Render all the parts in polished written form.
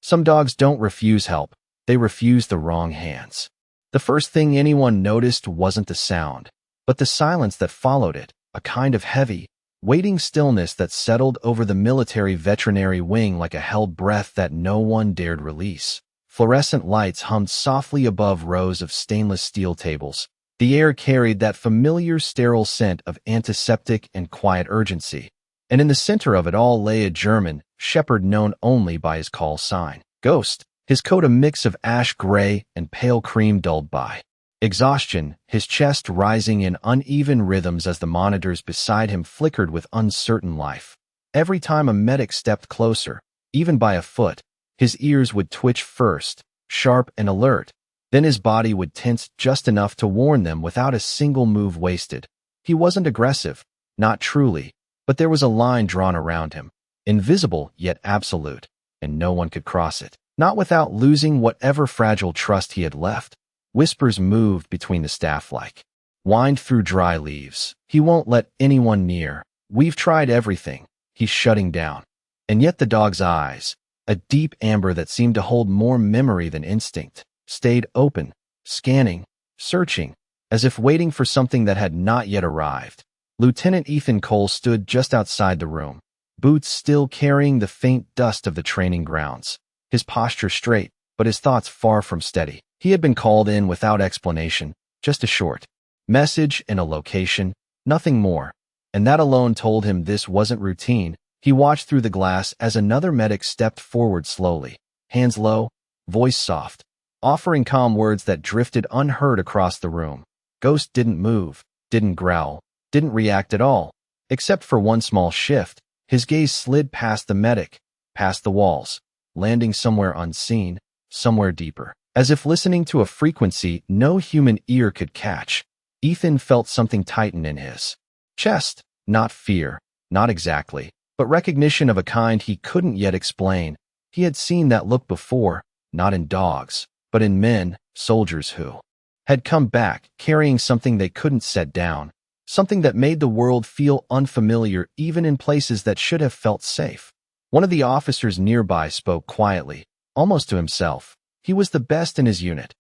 Some dogs don't refuse help, they refuse the wrong hands. The first thing anyone noticed wasn't the sound, but the silence that followed it, a kind of heavy, waiting stillness that settled over the military veterinary wing like a held breath that no one dared release. Fluorescent lights hummed softly above rows of stainless steel tables. The air carried that familiar sterile scent of antiseptic and quiet urgency. And in the center of it all lay a German shepherd known only by his call sign, Ghost, his coat a mix of ash gray and pale cream dulled by exhaustion, his chest rising in uneven rhythms as the monitors beside him flickered with uncertain life. Every time a medic stepped closer, even by a foot, his ears would twitch first, sharp and alert. Then his body would tense just enough to warn them without a single move wasted. He wasn't aggressive, not truly, but there was a line drawn around him, invisible yet absolute, and no one could cross it, not without losing whatever fragile trust he had left. Whispers moved between the staff like wind through dry leaves. He won't let anyone near. We've tried everything. He's shutting down. And yet the dog's eyes, a deep amber that seemed to hold more memory than instinct, stayed open, scanning, searching, as if waiting for something that had not yet arrived. Lieutenant Ethan Cole stood just outside the room, boots still carrying the faint dust of the training grounds, his posture straight, but his thoughts far from steady. He had been called in without explanation, just a short message and a location, nothing more, and that alone told him this wasn't routine. He watched through the glass as another medic stepped forward slowly, hands low, voice soft, offering calm words that drifted unheard across the room. Ghost didn't move, didn't growl, didn't react at all, except for one small shift. His gaze slid past the medic, past the walls, landing somewhere unseen, somewhere deeper. As if listening to a frequency no human ear could catch, Ethan felt something tighten in his chest. Not fear, not exactly, but recognition of a kind he couldn't yet explain. He had seen that look before, not in dogs, but in men, soldiers who had come back carrying something they couldn't set down, something that made the world feel unfamiliar even in places that should have felt safe. One of the officers nearby spoke quietly, almost to himself. He was the best in his unit.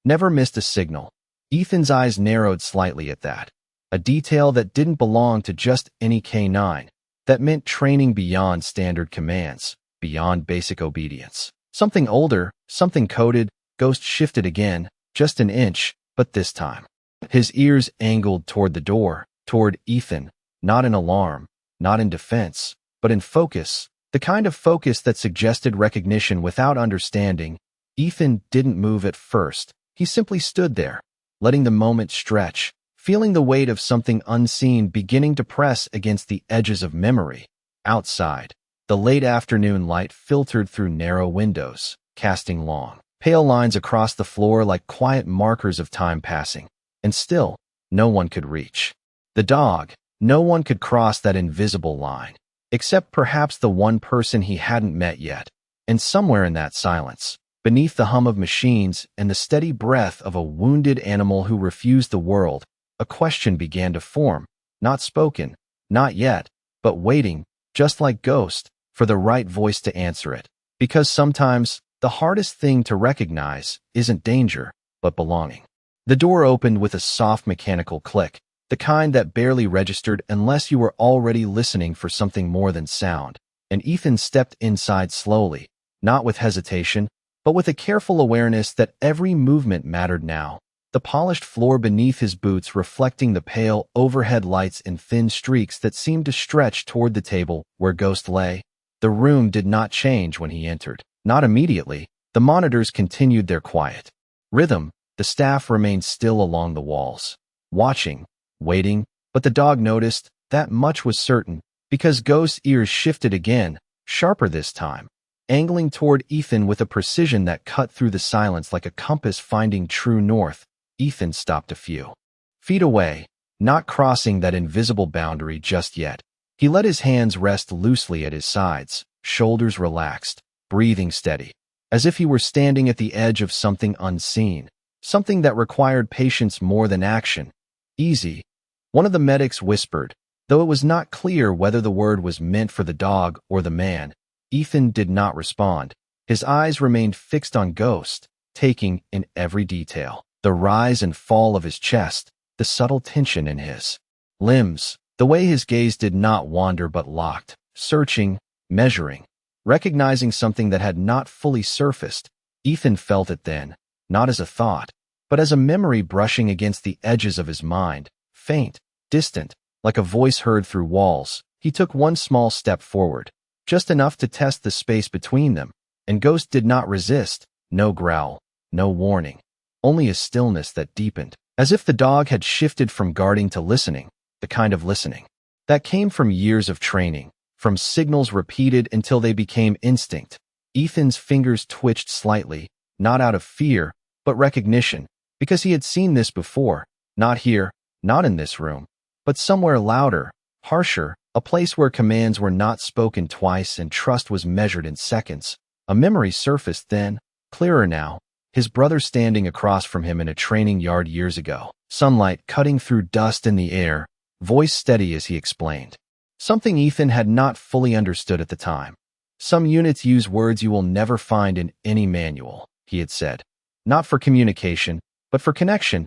Never missed a signal. Ethan's eyes narrowed slightly at that. A detail that didn't belong to just any K9. That meant training beyond standard commands, beyond basic obedience. Something older, something coded. Ghost shifted again, just an inch, but this time. His ears angled toward the door, toward Ethan, not in alarm, not in defense, but in focus. The kind of focus that suggested recognition without understanding. Ethan didn't move at first. He simply stood there, letting the moment stretch, feeling the weight of something unseen beginning to press against the edges of memory. Outside, the late afternoon light filtered through narrow windows, casting long, pale lines across the floor like quiet markers of time passing. And still, no one could reach the dog. No one could cross that invisible line, except perhaps the one person he hadn't met yet. And somewhere in that silence, beneath the hum of machines and the steady breath of a wounded animal who refused the world, a question began to form, not spoken, not yet, but waiting, just like Ghost, for the right voice to answer it. Because sometimes, the hardest thing to recognize isn't danger, but belonging. The door opened with a soft mechanical click, the kind that barely registered unless you were already listening for something more than sound, and Ethan stepped inside slowly, not with hesitation, but with a careful awareness that every movement mattered now. The polished floor beneath his boots reflecting the pale overhead lights in thin streaks that seemed to stretch toward the table where Ghost lay. The room did not change when he entered. Not immediately. The monitors continued their quiet rhythm. The staff remained still along the walls, watching, waiting, but the dog noticed. That much was certain, because Ghost's ears shifted again, sharper this time, angling toward Ethan with a precision that cut through the silence like a compass finding true north. Ethan stopped a few feet away, not crossing that invisible boundary just yet. He let his hands rest loosely at his sides, shoulders relaxed, breathing steady, as if he were standing at the edge of something unseen, something that required patience more than action. Easy, one of the medics whispered, though it was not clear whether the word was meant for the dog or the man. Ethan did not respond. His eyes remained fixed on Ghost, taking in every detail. The rise and fall of his chest, the subtle tension in his limbs, the way his gaze did not wander but locked, searching, measuring, recognizing something that had not fully surfaced. Ethan felt it then, not as a thought, but as a memory brushing against the edges of his mind, faint, distant, like a voice heard through walls. He took one small step forward, just enough to test the space between them, and Ghost did not resist. No growl, no warning, only a stillness that deepened, as if the dog had shifted from guarding to listening, the kind of listening that came from years of training, from signals repeated until they became instinct. Ethan's fingers twitched slightly, not out of fear, but recognition, because he had seen this before, not here, not in this room, but somewhere louder, harsher, a place where commands were not spoken twice and trust was measured in seconds. A memory surfaced then, clearer now, his brother standing across from him in a training yard years ago, sunlight cutting through dust in the air, voice steady as he explained. Something Ethan had not fully understood at the time. Some units use words you will never find in any manual, he had said. Not for communication, but for connection.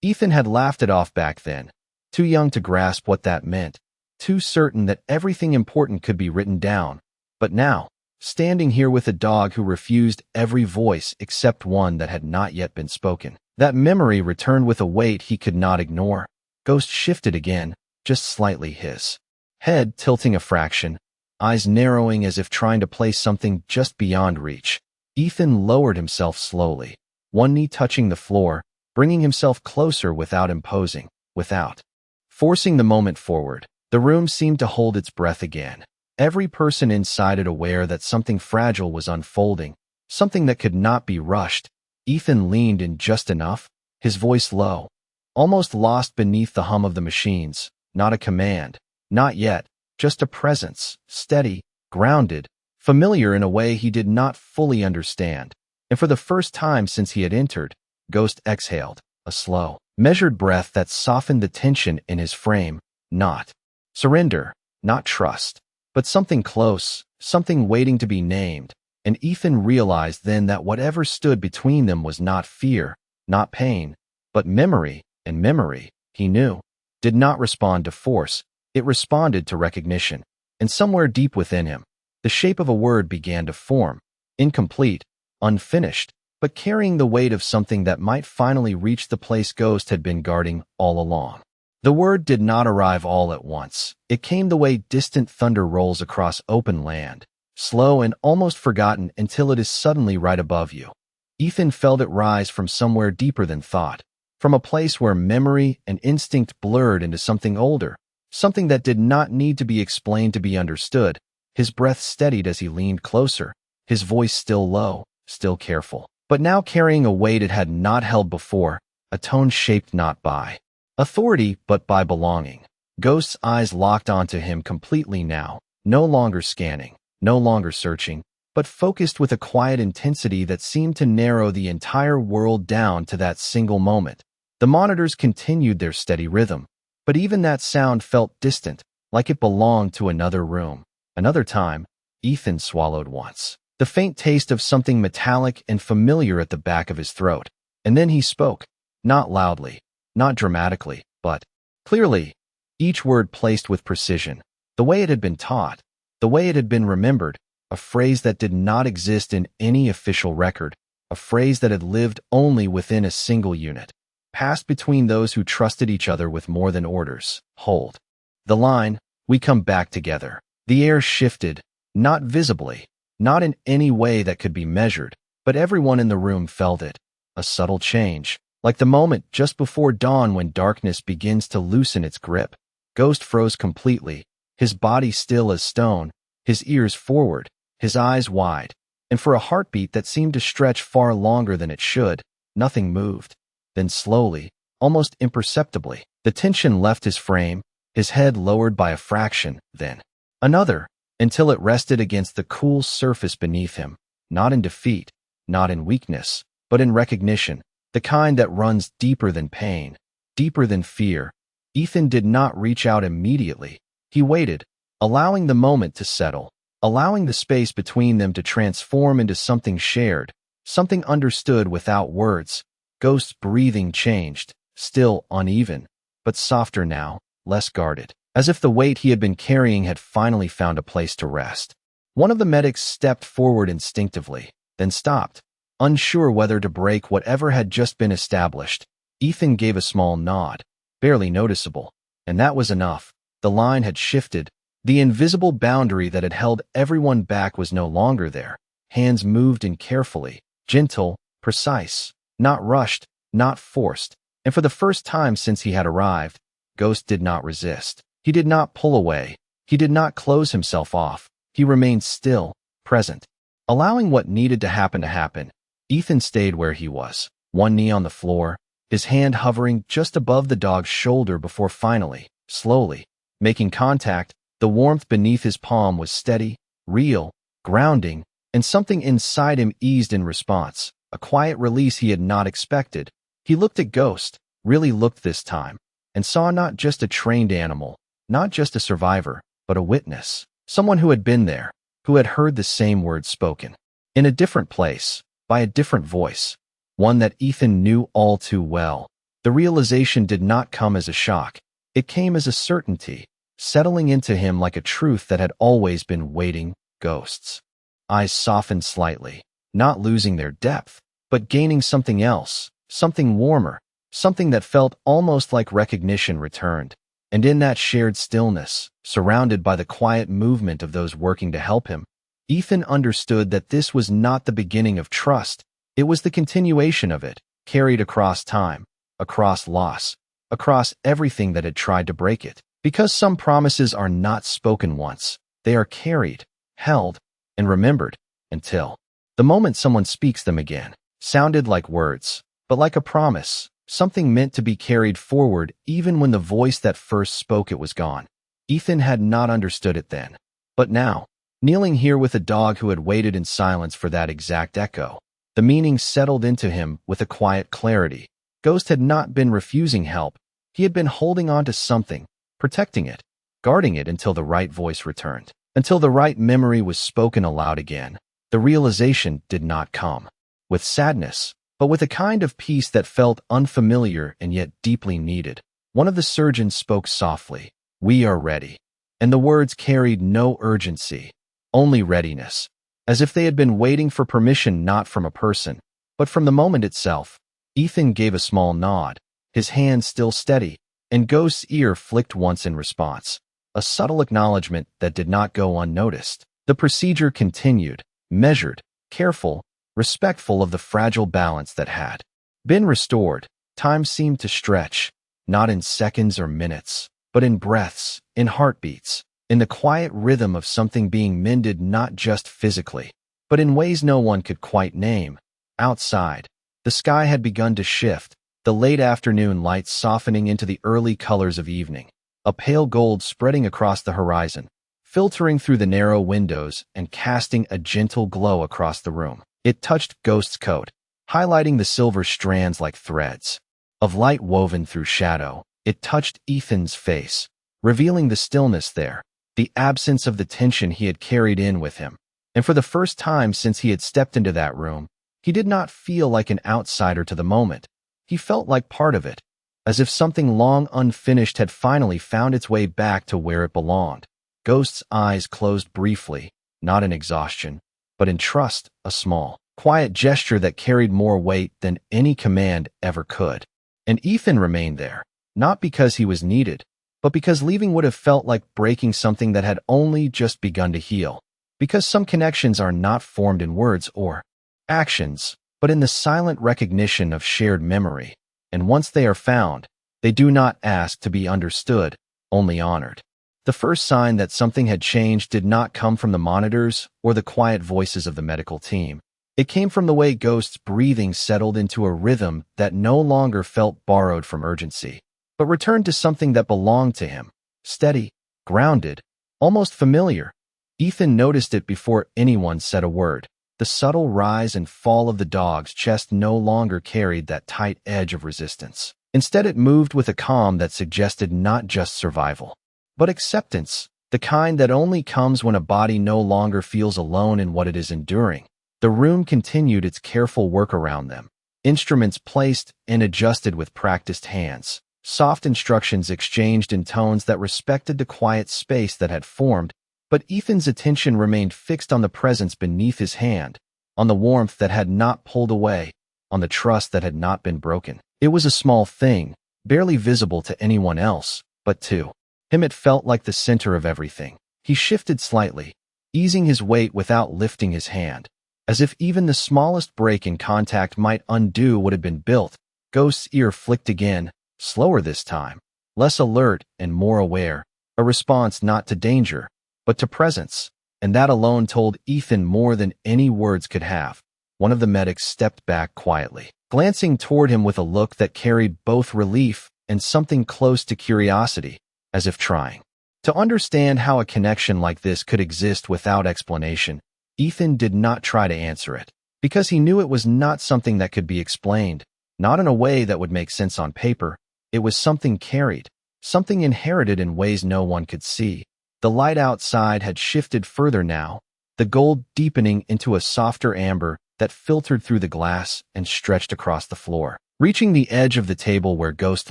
Ethan had laughed it off back then, too young to grasp what that meant, too certain that everything important could be written down. But now, standing here with a dog who refused every voice except one that had not yet been spoken, that memory returned with a weight he could not ignore. Ghost shifted again, just slightly, his head tilting a fraction, eyes narrowing as if trying to place something just beyond reach. Ethan lowered himself slowly, one knee touching the floor, bringing himself closer without imposing, without forcing the moment forward. The room seemed to hold its breath again. Every person inside it aware that something fragile was unfolding, something that could not be rushed. Ethan leaned in just enough, his voice low, almost lost beneath the hum of the machines. Not a command, not yet, just a presence, steady, grounded, familiar in a way he did not fully understand. And for the first time since he had entered, Ghost exhaled, a slow, measured breath that softened the tension in his frame. Not surrender, not trust, but something close, something waiting to be named. And Ethan realized then that whatever stood between them was not fear, not pain, but memory, and memory, he knew, did not respond to force, it responded to recognition. And somewhere deep within him, the shape of a word began to form, incomplete, unfinished, but carrying the weight of something that might finally reach the place Ghost had been guarding all along. The word did not arrive all at once. It came the way distant thunder rolls across open land, slow and almost forgotten until it is suddenly right above you. Ethan felt it rise from somewhere deeper than thought, from a place where memory and instinct blurred into something older, something that did not need to be explained to be understood. His breath steadied as he leaned closer, his voice still low, still careful, but now carrying a weight it had not held before, a tone shaped not by authority but by belonging. Ghost's eyes locked onto him completely now, no longer scanning, no longer searching, but focused with a quiet intensity that seemed to narrow the entire world down to that single moment. The monitors continued their steady rhythm, but even that sound felt distant, like it belonged to another room. Another time, Ethan swallowed once, the faint taste of something metallic and familiar at the back of his throat. And then he spoke, not loudly, not dramatically, but clearly, each word placed with precision, the way it had been taught, the way it had been remembered, a phrase that did not exist in any official record, a phrase that had lived only within a single unit, passed between those who trusted each other with more than orders. Hold the line, we come back together. The air shifted, not visibly, not in any way that could be measured, but everyone in the room felt it, a subtle change, like the moment just before dawn when darkness begins to loosen its grip. Ghost froze completely, his body still as stone, his ears forward, his eyes wide, and for a heartbeat that seemed to stretch far longer than it should, nothing moved. Then slowly, almost imperceptibly, the tension left his frame, his head lowered by a fraction, then another, until it rested against the cool surface beneath him, not in defeat, not in weakness, but in recognition, the kind that runs deeper than pain, deeper than fear. Ethan did not reach out immediately. He waited, allowing the moment to settle, allowing the space between them to transform into something shared, something understood without words. Ghost's breathing changed, still uneven, but softer now, less guarded, as if the weight he had been carrying had finally found a place to rest. One of the medics stepped forward instinctively, then stopped, unsure whether to break whatever had just been established. Ethan gave a small nod, barely noticeable, and that was enough. The line had shifted. The invisible boundary that had held everyone back was no longer there. Hands moved in carefully, gentle, precise, not rushed, not forced. And for the first time since he had arrived, Ghost did not resist. He did not pull away. He did not close himself off. He remained still, present, allowing what needed to happen. Ethan stayed where he was, one knee on the floor, his hand hovering just above the dog's shoulder before finally, slowly, making contact. The warmth beneath his palm was steady, real, grounding, and something inside him eased in response, a quiet release he had not expected. He looked at Ghost, really looked this time, and saw not just a trained animal, not just a survivor, but a witness, someone who had been there, who had heard the same words spoken, in a different place, by a different voice, one that Ethan knew all too well. The realization did not come as a shock. It came as a certainty, settling into him like a truth that had always been waiting. Ghost's eyes softened slightly, not losing their depth, but gaining something else, something warmer, something that felt almost like recognition returned. And in that shared stillness, surrounded by the quiet movement of those working to help him, Ethan understood that this was not the beginning of trust. It was the continuation of it, carried across time, across loss, across everything that had tried to break it. Because some promises are not spoken once, they are carried, held, and remembered, until the moment someone speaks them again. Sounded like words, but like a promise, something meant to be carried forward even when the voice that first spoke it was gone. Ethan had not understood it then. But now, kneeling here with a dog who had waited in silence for that exact echo, the meaning settled into him with a quiet clarity. Ghost had not been refusing help. He had been holding on to something, protecting it, guarding it until the right voice returned, until the right memory was spoken aloud again. The realization did not come with sadness, but with a kind of peace that felt unfamiliar and yet deeply needed. One of the surgeons spoke softly, "We are ready." And the words carried no urgency, only readiness, as if they had been waiting for permission not from a person, but from the moment itself. Ethan gave a small nod, his hand still steady, and Ghost's ear flicked once in response, a subtle acknowledgement that did not go unnoticed. The procedure continued, measured, careful, respectful of the fragile balance that had been restored. Time seemed to stretch, not in seconds or minutes, but in breaths, in heartbeats, in the quiet rhythm of something being mended not just physically, but in ways no one could quite name. Outside, the sky had begun to shift, the late afternoon light softening into the early colors of evening, a pale gold spreading across the horizon, filtering through the narrow windows and casting a gentle glow across the room. It touched Ghost's coat, highlighting the silver strands like threads of light woven through shadow. It touched Ethan's face, revealing the stillness there, the absence of the tension he had carried in with him. And for the first time since he had stepped into that room, he did not feel like an outsider to the moment. He felt like part of it, as if something long unfinished had finally found its way back to where it belonged. Ghost's eyes closed briefly, not in exhaustion, but in trust, a small, quiet gesture that carried more weight than any command ever could. And Ethan remained there, not because he was needed, but because leaving would have felt like breaking something that had only just begun to heal. Because some connections are not formed in words or actions, but in the silent recognition of shared memory. And once they are found, they do not ask to be understood, only honored. The first sign that something had changed did not come from the monitors or the quiet voices of the medical team. It came from the way Ghost's breathing settled into a rhythm that no longer felt borrowed from urgency, but returned to something that belonged to him, steady, grounded, almost familiar. Ethan noticed it before anyone said a word. The subtle rise and fall of the dog's chest no longer carried that tight edge of resistance. Instead, it moved with a calm that suggested not just survival, but acceptance. the kind that only comes when a body no longer feels alone in what it is enduring. The room continued its careful work around them, instruments placed and adjusted with practiced hands, soft instructions exchanged in tones that respected the quiet space that had formed, but Ethan's attention remained fixed on the presence beneath his hand, on the warmth that had not pulled away, on the trust that had not been broken. It was a small thing, barely visible to anyone else, but to him it felt like the center of everything. He shifted slightly, easing his weight without lifting his hand, as if even the smallest break in contact might undo what had been built. Ghost's ear flicked again, slower this time, less alert and more aware, a response not to danger, but to presence, and that alone told Ethan more than any words could have. One of the medics stepped back quietly, glancing toward him with a look that carried both relief and something close to curiosity, as if trying to understand how a connection like this could exist without explanation. Ethan did not try to answer it, because he knew it was not something that could be explained, not in a way that would make sense on paper. It was something carried, something inherited in ways no one could see. The light outside had shifted further now, the gold deepening into a softer amber that filtered through the glass and stretched across the floor. Reaching the edge of the table where Ghost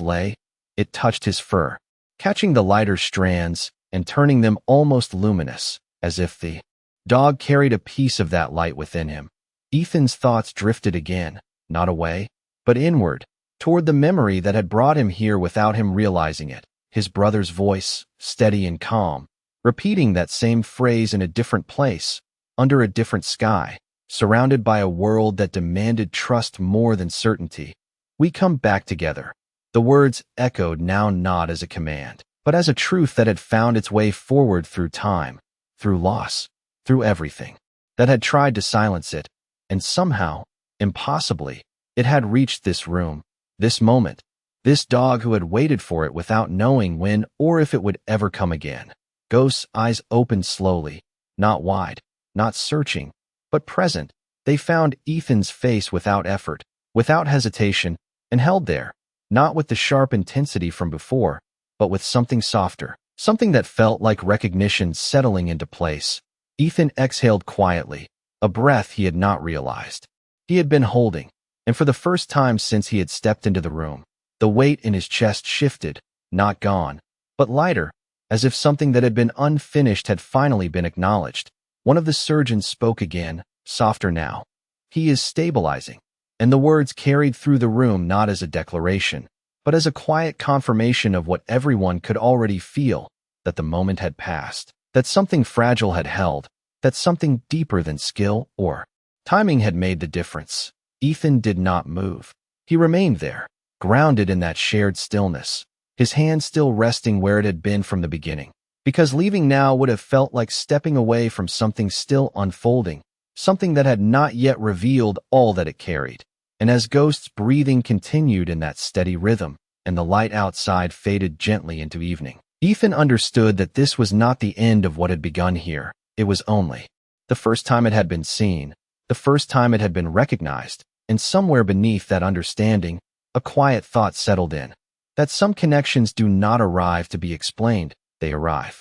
lay, it touched his fur, catching the lighter strands and turning them almost luminous, as if the dog carried a piece of that light within him. Ethan's thoughts drifted again, not away, but inward, toward the memory that had brought him here without him realizing it. His brother's voice, steady and calm, repeating that same phrase in a different place, under a different sky, surrounded by a world that demanded trust more than certainty. "We come back together." The words echoed now not as a command, but as a truth that had found its way forward through time, through loss, through everything that had tried to silence it, and somehow, impossibly, it had reached this room, this moment, this dog who had waited for it without knowing when or if it would ever come again. Ghost's eyes opened slowly, not wide, not searching, but present. They found Ethan's face without effort, without hesitation, and held there, not with the sharp intensity from before, but with something softer, something that felt like recognition settling into place. Ethan exhaled quietly, a breath he had not realized he had been holding, and for the first time since he had stepped into the room, the weight in his chest shifted, not gone, but lighter, as if something that had been unfinished had finally been acknowledged. One of the surgeons spoke again, softer now. "He is stabilizing." And the words carried through the room not as a declaration, but as a quiet confirmation of what everyone could already feel, that the moment had passed, that something fragile had held, that something deeper than skill or timing had made the difference. Ethan did not move. He remained there, grounded in that shared stillness, his hand still resting where it had been from the beginning, because leaving now would have felt like stepping away from something still unfolding, something that had not yet revealed all that it carried. And as Ghost's breathing continued in that steady rhythm, and the light outside faded gently into evening, Ethan understood that this was not the end of what had begun here. It was only the first time it had been seen, the first time it had been recognized, and somewhere beneath that understanding, a quiet thought settled in, that some connections do not arrive to be explained, they arrive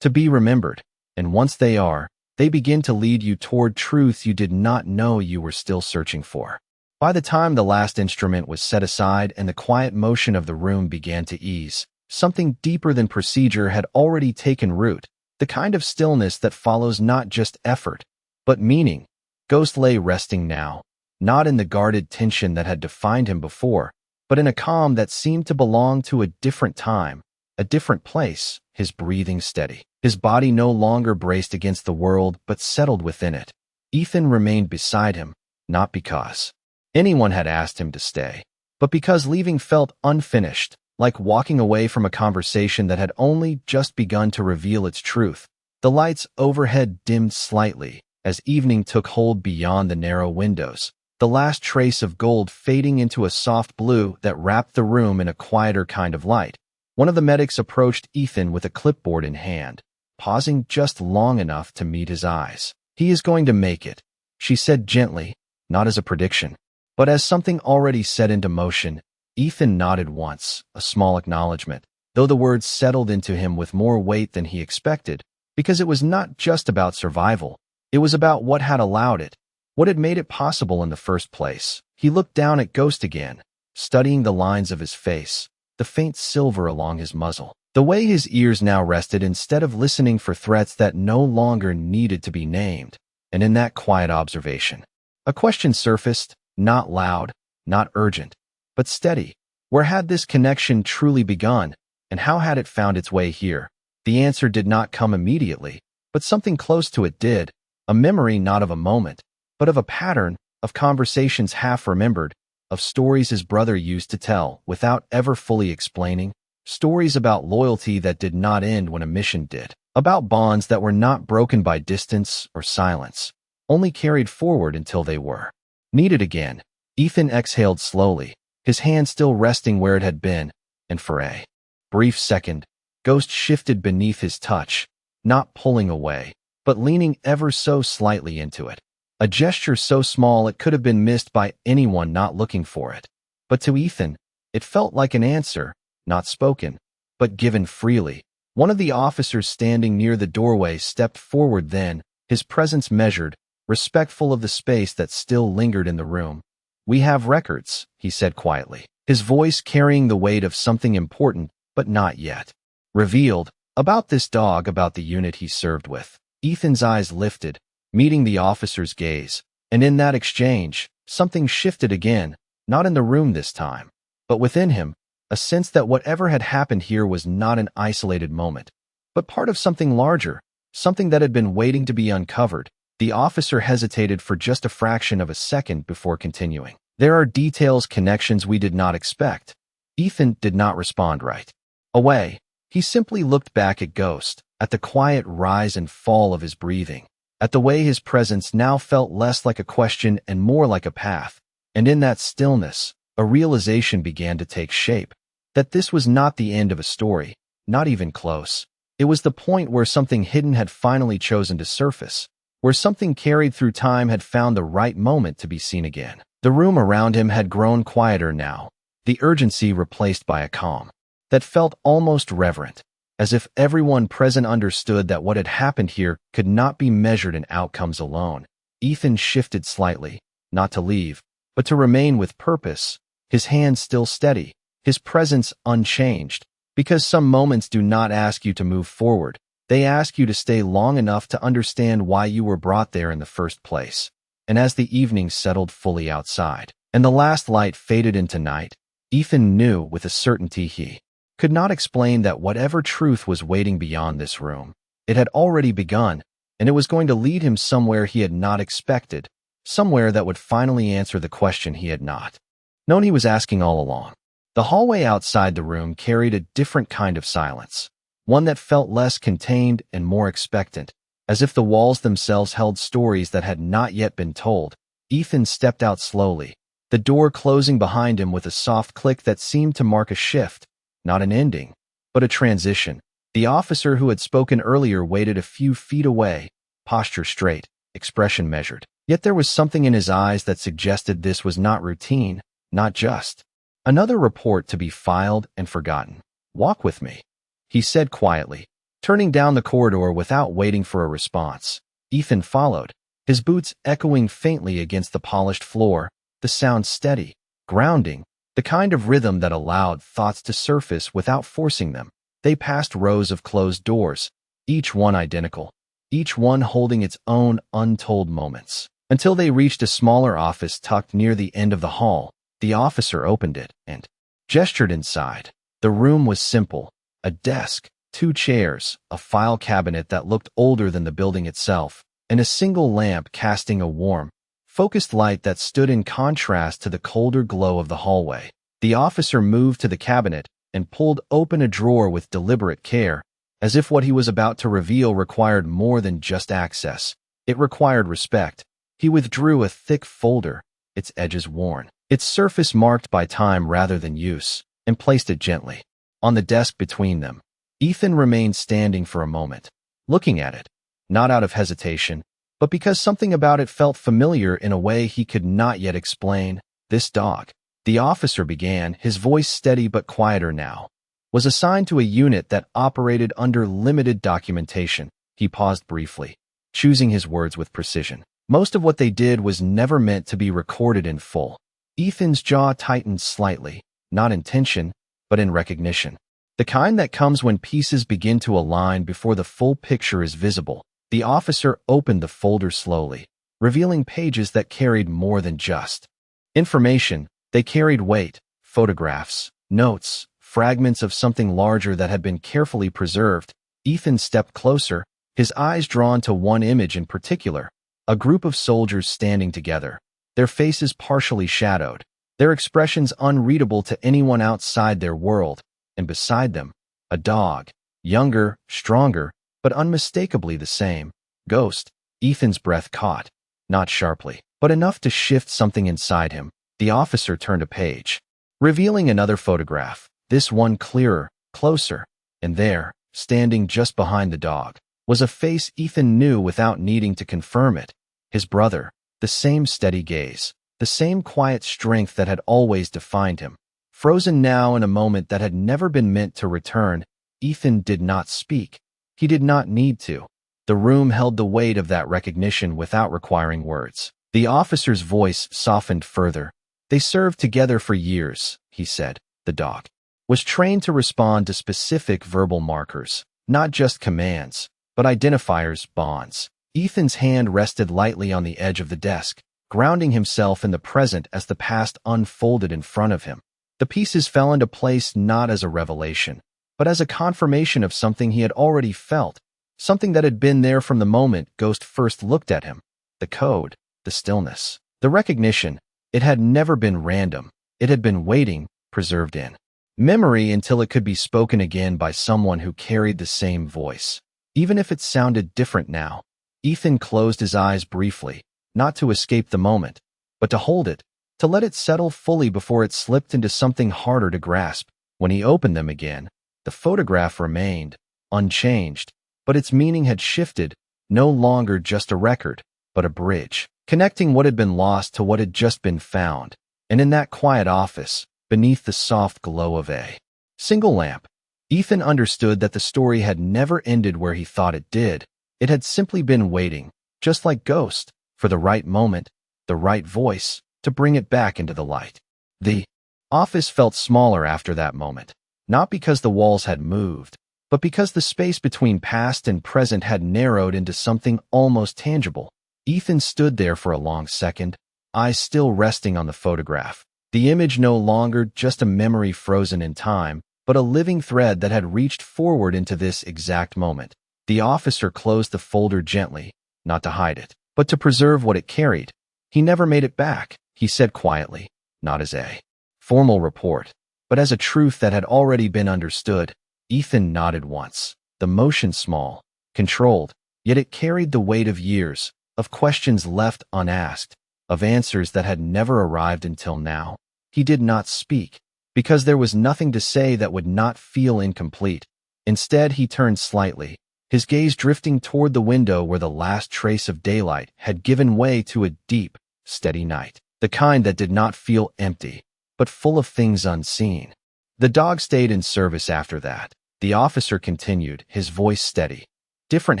to be remembered, and once they are, they begin to lead you toward truths you did not know you were still searching for. By the time the last instrument was set aside and the quiet motion of the room began to ease, something deeper than procedure had already taken root, the kind of stillness that follows not just effort, but meaning. Ghost lay resting now, not in the guarded tension that had defined him before, but in a calm that seemed to belong to a different time, a different place, his breathing steady, his body no longer braced against the world but settled within it. Ethan remained beside him, not because anyone had asked him to stay, but because leaving felt unfinished, like walking away from a conversation that had only just begun to reveal its truth. The lights overhead dimmed slightly as evening took hold beyond the narrow windows, the last trace of gold fading into a soft blue that wrapped the room in a quieter kind of light. One of the medics approached Ethan with a clipboard in hand, pausing just long enough to meet his eyes. "He is going to make it," she said gently, not as a prediction, but as something already set into motion. Ethan nodded once, a small acknowledgement, though the words settled into him with more weight than he expected, because it was not just about survival. It was about what had allowed it, what had made it possible in the first place. He looked down at Ghost again, studying the lines of his face, the faint silver along his muzzle, the way his ears now rested instead of listening for threats that no longer needed to be named. And in that quiet observation, a question surfaced, not loud, not urgent, but steady. Where had this connection truly begun, and how had it found its way here? The answer did not come immediately, but something close to it did, a memory not of a moment, but of a pattern, of conversations half remembered, of stories his brother used to tell without ever fully explaining, stories about loyalty that did not end when a mission did, about bonds that were not broken by distance or silence, only carried forward until they were needed again. Ethan exhaled slowly, his hand still resting where it had been, and for a brief second, Ghost shifted beneath his touch, not pulling away, but leaning ever so slightly into it. A gesture so small it could have been missed by anyone not looking for it. But to Ethan, it felt like an answer, not spoken, but given freely. One of the officers standing near the doorway stepped forward then, his presence measured, respectful of the space that still lingered in the room. "We have records," he said quietly, his voice carrying the weight of something important, but not yet revealed, about this dog, about the unit he served with. Ethan's eyes lifted, meeting the officer's gaze, and in that exchange, something shifted again, not in the room this time, but within him, a sense that whatever had happened here was not an isolated moment, but part of something larger, something that had been waiting to be uncovered. The officer hesitated for just a fraction of a second before continuing. "There are details, connections we did not expect." Ethan did not respond right away. He simply looked back at Ghost, at the quiet rise and fall of his breathing, at the way his presence now felt less like a question and more like a path. And in that stillness, a realization began to take shape, that this was not the end of a story, not even close. It was the point where something hidden had finally chosen to surface, where something carried through time had found the right moment to be seen again. The room around him had grown quieter now, the urgency replaced by a calm that felt almost reverent, as if everyone present understood that what had happened here could not be measured in outcomes alone. Ethan shifted slightly, not to leave, but to remain with purpose, his hand still steady, his presence unchanged, because some moments do not ask you to move forward, they ask you to stay long enough to understand why you were brought there in the first place. And as the evening settled fully outside, and the last light faded into night, Ethan knew with a certainty he could not explain that whatever truth was waiting beyond this room, it had already begun, and it was going to lead him somewhere he had not expected, somewhere that would finally answer the question he had not known he was asking all along. The hallway outside the room carried a different kind of silence, one that felt less contained and more expectant, as if the walls themselves held stories that had not yet been told. Ethan stepped out slowly, the door closing behind him with a soft click that seemed to mark a shift, not an ending, but a transition. The officer who had spoken earlier waited a few feet away, posture straight, expression measured. Yet there was something in his eyes that suggested this was not routine, not just another report to be filed and forgotten. "Walk with me," he said quietly, turning down the corridor without waiting for a response. Ethan followed, his boots echoing faintly against the polished floor, the sound steady, grounding, the kind of rhythm that allowed thoughts to surface without forcing them. They passed rows of closed doors, each one identical, each one holding its own untold moments, until they reached a smaller office tucked near the end of the hall. The officer opened it and gestured inside. The room was simple, a desk, 2 chairs, a file cabinet that looked older than the building itself, and a single lamp casting a warm, focused light that stood in contrast to the colder glow of the hallway. The officer moved to the cabinet and pulled open a drawer with deliberate care, as if what he was about to reveal required more than just access. It required respect. He withdrew a thick folder, its edges worn, its surface marked by time rather than use, and placed it gently on the desk between them. Ethan remained standing for a moment, looking at it, not out of hesitation, but because something about it felt familiar in a way he could not yet explain. "This dog," the officer began, his voice steady but quieter now. was assigned to a unit that operated under limited documentation. He paused briefly, choosing his words with precision. Most of what they did was never meant to be recorded in full. Ethan's jaw tightened slightly, not in tension, but in recognition. The kind that comes when pieces begin to align before the full picture is visible. The officer opened the folder slowly, revealing pages that carried more than just information. They carried weight, photographs, notes, fragments of something larger that had been carefully preserved. Ethan stepped closer, his eyes drawn to one image in particular, a group of soldiers standing together, their faces partially shadowed, their expressions unreadable to anyone outside their world, and beside them, a dog, younger, stronger, but unmistakably the same. Ghost. Ethan's breath caught, not sharply, but enough to shift something inside him. The officer turned a page, revealing another photograph, this one clearer, closer, and there, standing just behind the dog, was a face Ethan knew without needing to confirm it. His brother, the same steady gaze, the same quiet strength that had always defined him. Frozen now in a moment that had never been meant to return, Ethan did not speak. He did not need to. The room held the weight of that recognition without requiring words. The officer's voice softened further. They served together for years, he said. The dog was trained to respond to specific verbal markers, not just commands, but identifiers, bonds. Ethan's hand rested lightly on the edge of the desk, grounding himself in the present as the past unfolded in front of him. The pieces fell into place not as a revelation, but as a confirmation of something he had already felt, something that had been there from the moment Ghost first looked at him. The code, the stillness, the recognition. It had never been random. It had been waiting, preserved in memory until it could be spoken again by someone who carried the same voice. Even if it sounded different now. Ethan closed his eyes briefly, not to escape the moment, but to hold it, to let it settle fully before it slipped into something harder to grasp. When he opened them again, the photograph remained, unchanged, but its meaning had shifted, no longer just a record, but a bridge, connecting what had been lost to what had just been found. And in that quiet office, beneath the soft glow of a single lamp, Ethan understood that the story had never ended where he thought it did. It had simply been waiting, just like Ghost, for the right moment, the right voice, to bring it back into the light. The office felt smaller after that moment, not because the walls had moved, but because the space between past and present had narrowed into something almost tangible. Ethan stood there for a long second, eyes still resting on the photograph. The image no longer just a memory frozen in time, but a living thread that had reached forward into this exact moment. The officer closed the folder gently, not to hide it, but to preserve what it carried. He never made it back, he said quietly, not as a formal report, but as a truth that had already been understood. Ethan nodded once, the motion small, controlled, yet it carried the weight of years, of questions left unasked, of answers that had never arrived until now. He did not speak, because there was nothing to say that would not feel incomplete. Instead, he turned slightly, his gaze drifting toward the window where the last trace of daylight had given way to a deep, steady night, the kind that did not feel empty, but full of things unseen. The dog stayed in service after that. The officer continued, his voice steady. Different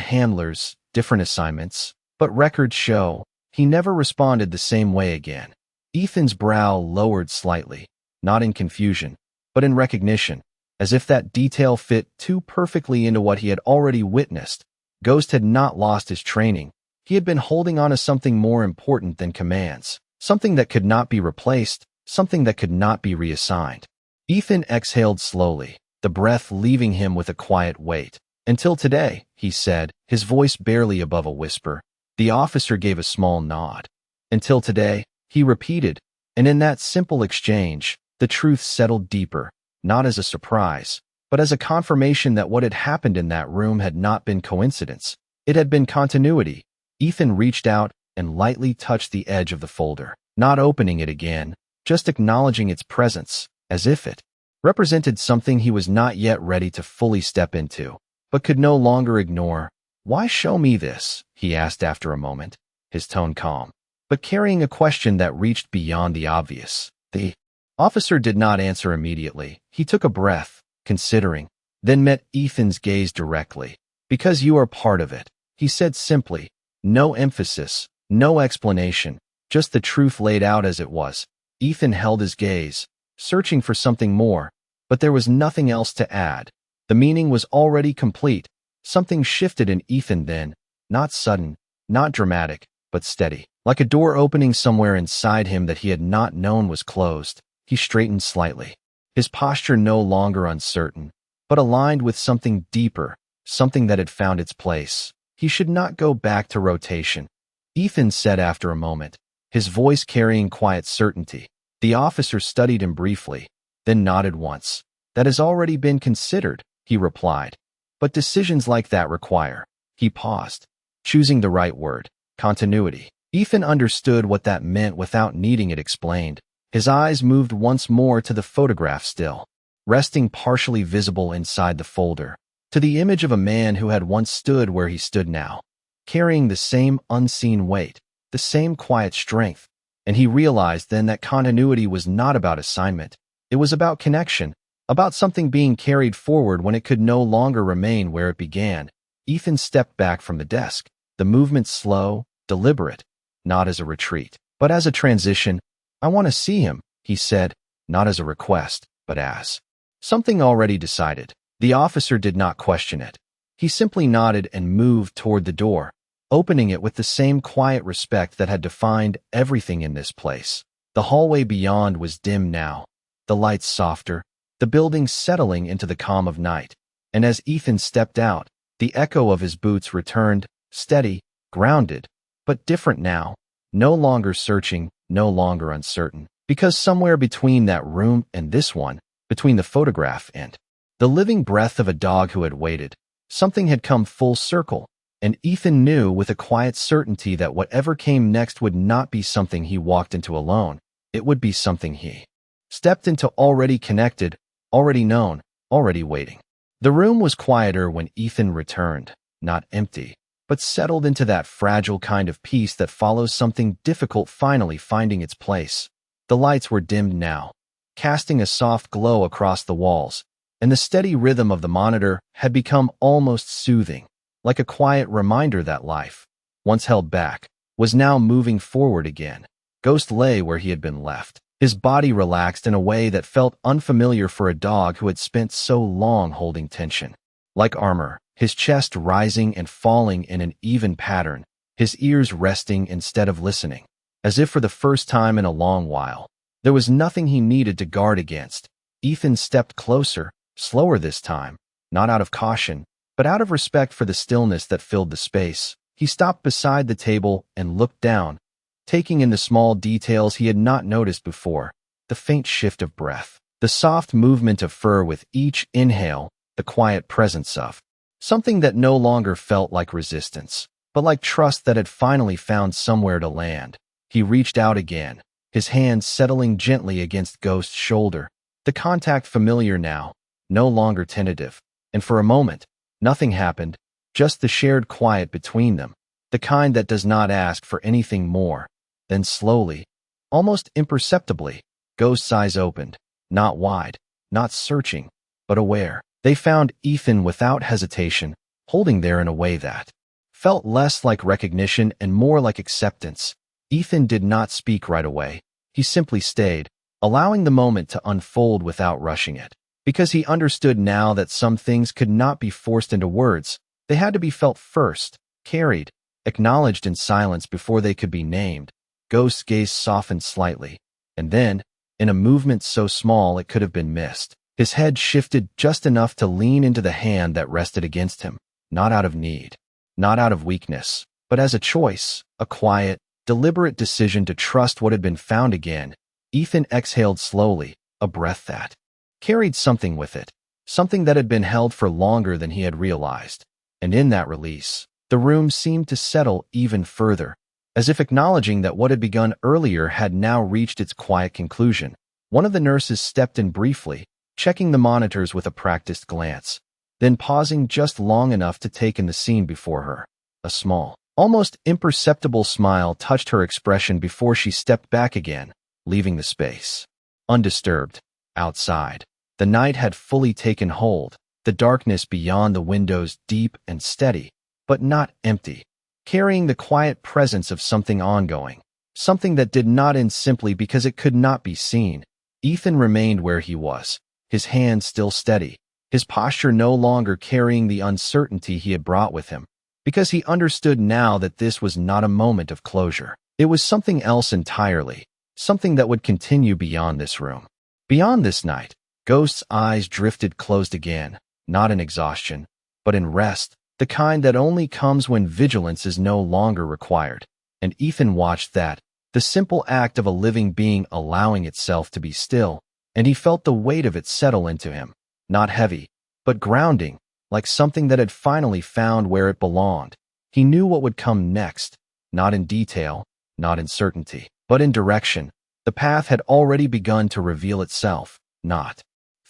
handlers, different assignments, but records show he never responded the same way again. Ethan's brow lowered slightly, not in confusion, but in recognition, as if that detail fit too perfectly into what he had already witnessed. Ghost had not lost his training. He had been holding on to something more important than commands, something that could not be replaced, something that could not be reassigned. Ethan exhaled slowly, the breath leaving him with a quiet weight. Until today, he said, his voice barely above a whisper. The officer gave a small nod. Until today, he repeated, and in that simple exchange, the truth settled deeper, not as a surprise, but as a confirmation that what had happened in that room had not been coincidence. It had been continuity. Ethan reached out and lightly touched the edge of the folder, not opening it again, just acknowledging its presence, as if it represented something he was not yet ready to fully step into, but could no longer ignore. "Why show me this?" he asked after a moment, his tone calm, but carrying a question that reached beyond the obvious. The officer did not answer immediately. He took a breath, considering, then met Ethan's gaze directly. "Because you are part of it," he said simply. No emphasis, no explanation, just the truth laid out as it was. Ethan held his gaze, searching for something more, but there was nothing else to add. The meaning was already complete. Something shifted in Ethan then, not sudden, not dramatic, but steady. Like a door opening somewhere inside him that he had not known was closed. He straightened slightly, his posture no longer uncertain, but aligned with something deeper, something that had found its place. He should not go back to rotation, Ethan said after a moment, his voice carrying quiet certainty. The officer studied him briefly, then nodded once. "That has already been considered," he replied. "But decisions like that require." He paused, choosing the right word. Continuity. Ethan understood what that meant without needing it explained. His eyes moved once more to the photograph still, resting partially visible inside the folder, to the image of a man who had once stood where he stood now, carrying the same unseen weight, the same quiet strength. And he realized then that continuity was not about assignment. It was about connection, about something being carried forward when it could no longer remain where it began. Ethan stepped back from the desk, the movement slow, deliberate, not as a retreat, but as a transition. "I want to see him," he said, not as a request, but as something already decided. The officer did not question it. He simply nodded and moved toward the door, opening it with the same quiet respect that had defined everything in this place. The hallway beyond was dim now, the lights softer, the building settling into the calm of night. And as Ethan stepped out, the echo of his boots returned, steady, grounded, but different now, no longer searching, no longer uncertain. Because somewhere between that room and this one, between the photograph and the living breath of a dog who had waited, something had come full circle, and Ethan knew with a quiet certainty that whatever came next would not be something he walked into alone. It would be something he stepped into, already connected, already known, already waiting. The room was quieter when Ethan returned, not empty, but settled into that fragile kind of peace that follows something difficult finally finding its place. The lights were dimmed now, casting a soft glow across the walls, and the steady rhythm of the monitor had become almost soothing, like a quiet reminder that life, once held back, was now moving forward again. Ghost lay where he had been left, his body relaxed in a way that felt unfamiliar for a dog who had spent so long holding tension. Like armor, his chest rising and falling in an even pattern, his ears resting instead of listening, as if for the first time in a long while. There was nothing he needed to guard against. Ethan stepped closer, slower this time, not out of caution, but out of respect for the stillness that filled the space. He stopped beside the table and looked down, taking in the small details he had not noticed before, the faint shift of breath, the soft movement of fur with each inhale, the quiet presence of something that no longer felt like resistance, but like trust that had finally found somewhere to land. He reached out again, his hand settling gently against Ghost's shoulder, the contact familiar now, no longer tentative. And for a moment, nothing happened, just the shared quiet between them, the kind that does not ask for anything more. Then slowly, almost imperceptibly, Ghost's eyes opened, not wide, not searching, but aware. They found Ethan without hesitation, holding there in a way that felt less like recognition and more like acceptance. Ethan did not speak right away. He simply stayed, allowing the moment to unfold without rushing it. Because he understood now that some things could not be forced into words. They had to be felt first, carried, acknowledged in silence before they could be named. Ghost's gaze softened slightly, and then, in a movement so small it could have been missed, his head shifted just enough to lean into the hand that rested against him, not out of need, not out of weakness, but as a choice, a quiet, deliberate decision to trust what had been found again. Ethan exhaled slowly, a breath that carried something with it, something that had been held for longer than he had realized. And in that release, the room seemed to settle even further, as if acknowledging that what had begun earlier had now reached its quiet conclusion. One of the nurses stepped in briefly, checking the monitors with a practiced glance, then pausing just long enough to take in the scene before her. A small, almost imperceptible smile touched her expression before she stepped back again, leaving the space undisturbed. Outside, The night had fully taken hold, the darkness beyond the windows deep and steady, but not empty, carrying the quiet presence of something ongoing, something that did not end simply because it could not be seen. Ethan remained where he was, his hand still steady, his posture no longer carrying the uncertainty he had brought with him, because he understood now that this was not a moment of closure. It was something else entirely, something that would continue beyond this room. Beyond this night, Ghost's eyes drifted closed again, not in exhaustion, but in rest, the kind that only comes when vigilance is no longer required. And Ethan watched that, the simple act of a living being allowing itself to be still, and he felt the weight of it settle into him, not heavy, but grounding, like something that had finally found where it belonged. He knew what would come next, not in detail, not in certainty, but in direction. The path had already begun to reveal itself, not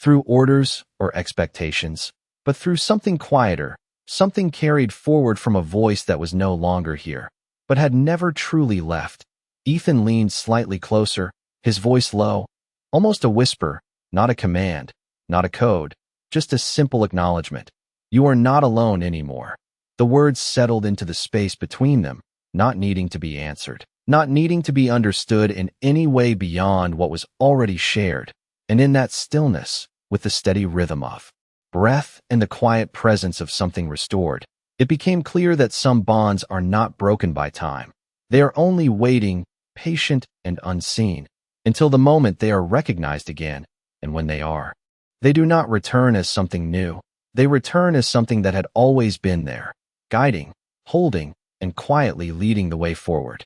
through orders or expectations, but through something quieter, something carried forward from a voice that was no longer here, but had never truly left. Ethan leaned slightly closer, his voice low, almost a whisper, not a command, not a code, just a simple acknowledgement. You are not alone anymore. The words settled into the space between them, not needing to be answered, not needing to be understood in any way beyond what was already shared. And in that stillness, with the steady rhythm of breath and the quiet presence of something restored, it became clear that some bonds are not broken by time. They are only waiting, patient and unseen, until the moment they are recognized again, and when they are, they do not return as something new. They return as something that had always been there, guiding, holding, and quietly leading the way forward.